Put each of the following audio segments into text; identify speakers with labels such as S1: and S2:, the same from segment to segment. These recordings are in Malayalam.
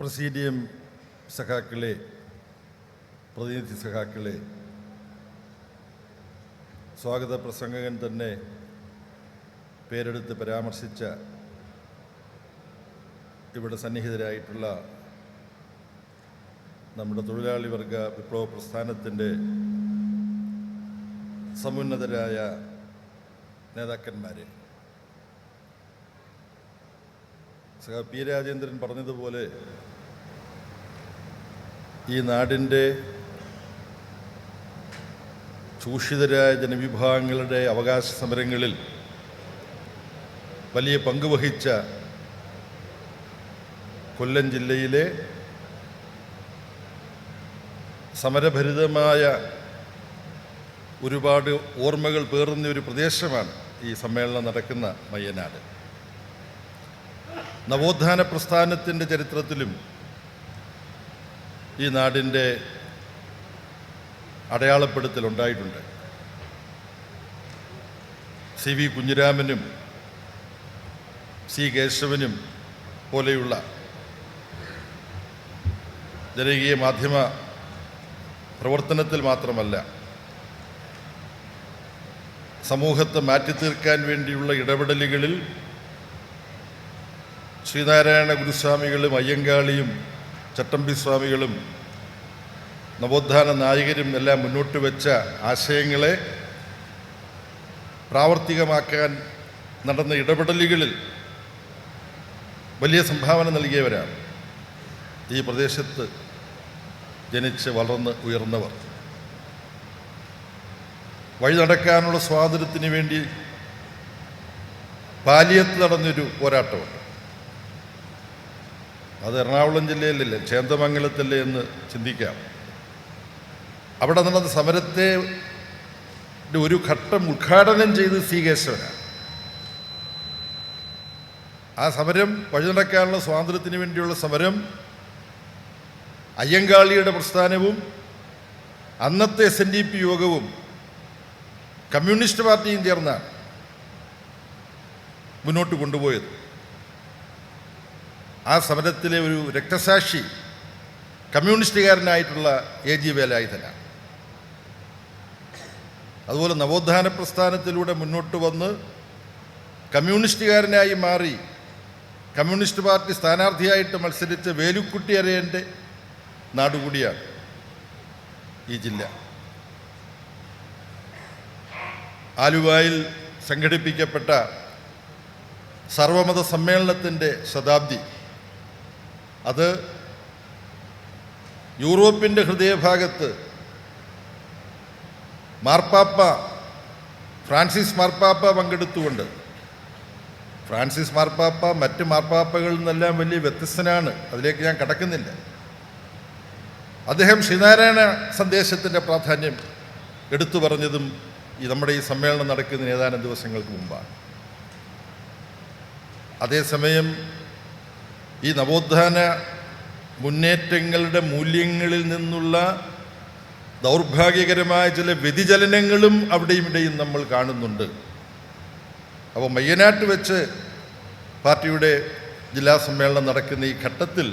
S1: പ്രസീഡിയം സഖാക്കളെ, പ്രതിനിധി സഖാക്കളെ, സ്വാഗത പ്രസംഗകൻ തന്നെ പേരെടുത്ത് പരാമർശിച്ച ഇവിടെ സന്നിഹിതരായിട്ടുള്ള നമ്മുടെ തൊഴിലാളി വർഗ വിപ്ലവ പ്രസ്ഥാനത്തിൻ്റെ സമുന്നതരായ നേതാക്കന്മാരെ, സഖാ പി രാജേന്ദ്രൻ പറഞ്ഞതുപോലെ ഈ നാടിൻ്റെ ചൂഷിതരായ ജനവിഭാഗങ്ങളുടെ അവകാശ സമരങ്ങളിൽ വലിയ പങ്കുവഹിച്ച കൊല്ലം ജില്ലയിലെ സമരഭരിതമായ ഒരുപാട് ഓർമ്മകൾ പേറുന്ന ഒരു പ്രദേശമാണ് ഈ സമ്മേളനം നടക്കുന്ന മയ്യനാട്. നവോത്ഥാന പ്രസ്ഥാനത്തിൻ്റെ ചരിത്രത്തിലും ഈ നാടിൻ്റെ അടയാളപ്പെടുത്തലുണ്ടായിട്ടുണ്ട്. സി വി കുഞ്ഞിരാമനും സി കേശവനും പോലെയുള്ള ജനകീയ മാധ്യമ പ്രവർത്തനത്തിൽ മാത്രമല്ല, സമൂഹത്തെ മാറ്റിത്തീർക്കാൻ വേണ്ടിയുള്ള ഇടപെടലുകളിൽ ശ്രീനാരായണ ഗുരുസ്വാമികളും അയ്യങ്കാളിയും ചട്ടമ്പി സ്വാമികളും നവോത്ഥാന നായകരും എല്ലാം മുന്നോട്ട് വെച്ച ആശയങ്ങളെ പ്രാവർത്തികമാക്കാൻ നടന്ന ഇടപെടലുകളിൽ വലിയ സംഭാവന നൽകിയവരാണ് ഈ പ്രദേശത്ത് ജനിച്ച് വളർന്ന് ഉയർന്നവർ. വഴി നടക്കാനുള്ള സ്വാതന്ത്ര്യത്തിന് വേണ്ടി പാലിയത്ത് നടന്നൊരു പോരാട്ടമുണ്ട്. അത് എറണാകുളം ജില്ലയിലല്ലേ, ചേന്ദമംഗലത്തല്ലേ എന്ന് ചിന്തിക്കാം. അവിടെ നടന്ന സമരത്തെ ഒരു ഘട്ടം ഉദ്ഘാടനം ചെയ്ത് സി കേശവനാണ്. ആ സമരം വഴി നടക്കാനുള്ള സ്വാതന്ത്ര്യത്തിന് വേണ്ടിയുള്ള സമരം അയ്യങ്കാളിയുടെ പ്രസ്ഥാനവും അന്നത്തെ SNDP യോഗവും കമ്മ്യൂണിസ്റ്റ് പാർട്ടിയും ചേർന്നാണ് മുന്നോട്ട് കൊണ്ടുപോയത്. ആ സമരത്തിലെ ഒരു രക്തസാക്ഷി കമ്മ്യൂണിസ്റ്റുകാരനായിട്ടുള്ള AG വേലായുധനാണ്. അതുപോലെ നവോത്ഥാന പ്രസ്ഥാനത്തിലൂടെ മുന്നോട്ട് വന്ന് കമ്മ്യൂണിസ്റ്റുകാരനായി മാറി കമ്മ്യൂണിസ്റ്റ് പാർട്ടി സ്ഥാനാർത്ഥിയായിട്ട് മത്സരിച്ച വേലുക്കുട്ടി അരയൻ്റെ നാടുകൂടിയാണ് ഈ ജില്ല. ആലുവായിൽ സംഘടിപ്പിക്കപ്പെട്ട സർവമത സമ്മേളനത്തിൻ്റെ ശതാബ്ദി, അത് യൂറോപ്പിൻ്റെ ഹൃദയഭാഗത്ത് മാർപ്പാപ്പ ഫ്രാൻസിസ് മാർപ്പാപ്പ പങ്കെടുത്തുകൊണ്ട്, ഫ്രാൻസിസ് മാർപ്പാപ്പ മറ്റ് മാർപ്പാപ്പകളിൽ നിന്നെല്ലാം വലിയ വ്യത്യസ്തനാണ്, അതിലേക്ക് ഞാൻ കടക്കുന്നില്ല. അദ്ദേഹം ശ്രീനാരായണ സന്ദേശത്തിൻ്റെ പ്രാധാന്യം എടുത്തു പറഞ്ഞതും നമ്മുടെ ഈ സമ്മേളനം നടക്കുന്നതിന് ഏതാനും ദിവസങ്ങൾക്ക് മുമ്പാണ്. അതേസമയം ഈ നവോത്ഥാന മുന്നേറ്റങ്ങളുടെ മൂല്യങ്ങളിൽ നിന്നുള്ള ദൗർഭാഗ്യകരമായ ചില വ്യതിചലനങ്ങളും അവിടെയും ഇവിടെയും നമ്മൾ കാണുന്നുണ്ട്. അപ്പോൾ മയ്യനാട്ട് വെച്ച് പാർട്ടിയുടെ ജില്ലാ സമ്മേളനം നടക്കുന്ന ഈ ഘട്ടത്തിൽ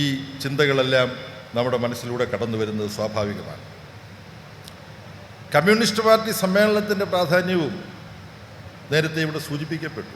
S1: ഈ ചിന്തകളെല്ലാം നമ്മുടെ മനസ്സിലൂടെ കടന്നു വരുന്നത് സ്വാഭാവികമാണ്. കമ്മ്യൂണിസ്റ്റ് പാർട്ടി സമ്മേളനത്തിൻ്റെ പ്രാധാന്യവും നേരത്തെ ഇവിടെ സൂചിപ്പിക്കപ്പെട്ടു.